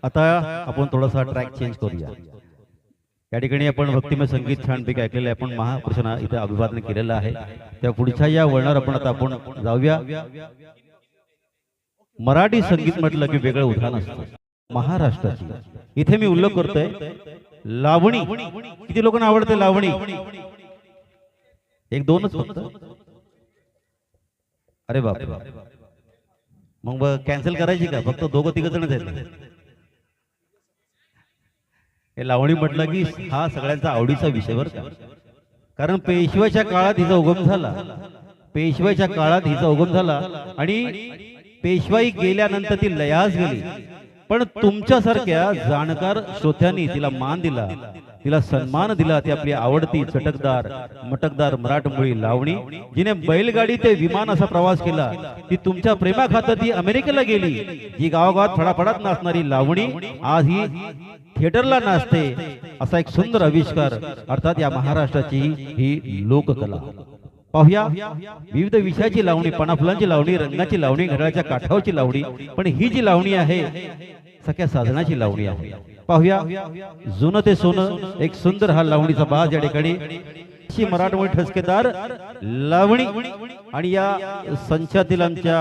आता आपण थोडासा ट्रॅक चेंज करूया। या ठिकाणी आपण भक्तिमय संगीत छानपैकी ऐकलेलं आहे, आपण महापुरुषांना इथे अभिवादन केलेलं आहे। त्या पुढच्या या वळणावर आपण जाऊया। मराठी संगीत म्हटलं की वेगळं उदाहरण असतं महाराष्ट्राची। इथे मी उल्लेख करतोय लावणी। किती लोकांना आवडते लावणी? एक दोनच फक्त? अरे बाप, मग कॅन्सल करायची का? फक्त दोघं तिघ जणच आहेत। हे लावणी म्हटलं की हा सगळ्यांचा आवडीचा विषय बरं का। कारण पेशव्याच्या काळात हिचा उगम झाला, पेशव्याच्या काळात हिचा उगम झाला आणि पेशवाई गेल्यानंतर ती लयास गेली। पण तुमच्यासारख्या जाणकार श्रोत्यांनी तिला मान दिला, तिला सन्मान दिला। ती आपली आवडती चटकदार मटकदार मराठमोळी लावणी, जिने बैलगाडी ते विमान असा प्रवास केला, ती तुमच्या प्रेमाखातर ती अमेरिकेला गेली। जी गावागावात फडाफडात नाचणारी लावणी आज ही थिएटरला नाचते। असा एक सुंदर आविष्कार अर्थात या महाराष्ट्राची ही लोककला। पाहूया विविध विषयाची लावणी, पानाफुलांची लावणी, रंगाची लावणी, घड्याळाच्या काठावरची लावणी, पण ही जी लावणी आहे सख्या साधनाची लावणी आहे। पाहूया जुनं ते सोनं, एक सुंदर हा लावणीचा बाज या ठिकाणी अशी मराठमोळी ठसकेदार लावणी। आणि या संचातील आमच्या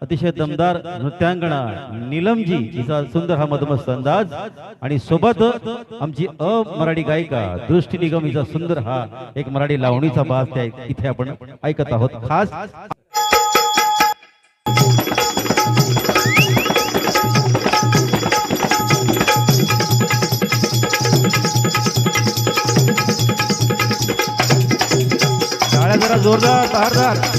अतिशय दमदार नृत्यांगणा नीलमजी, हिचा सुंदर हा मधुमस्त अंदाज, आणि सोबत आमची मराठी गायिका दृष्टी निगम, हिचा सुंदर हा एक मराठी लावणीचा बाज त्या इथे आपण ऐकत आहोत। खास टाळ्या जरा जोरदार धारदार।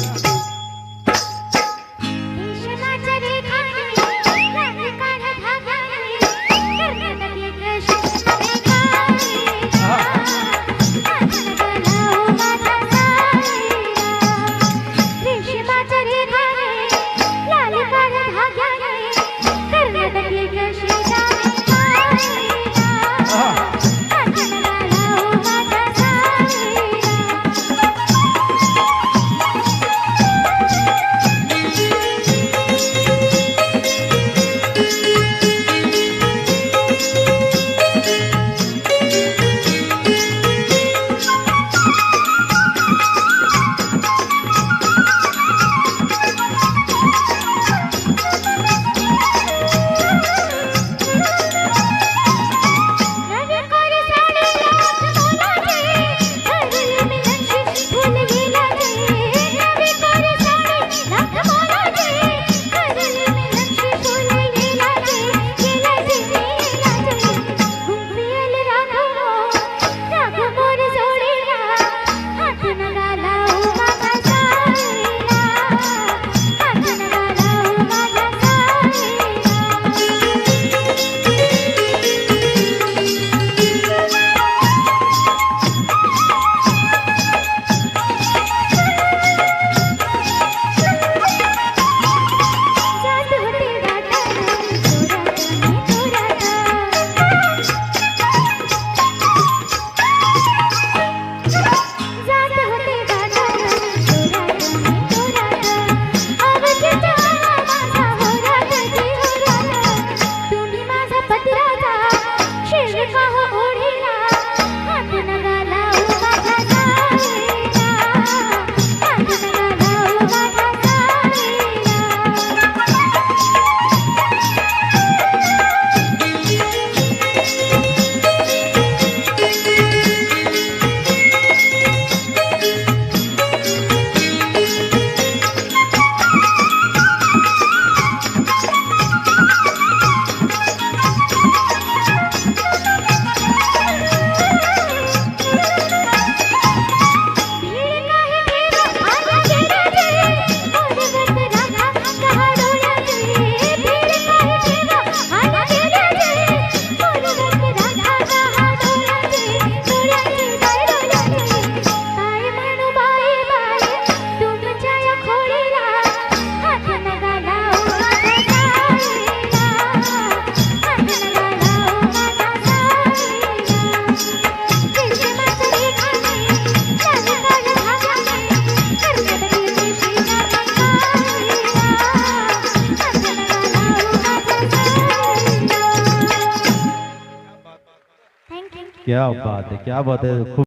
क्या बात है, क्या बात है. खूप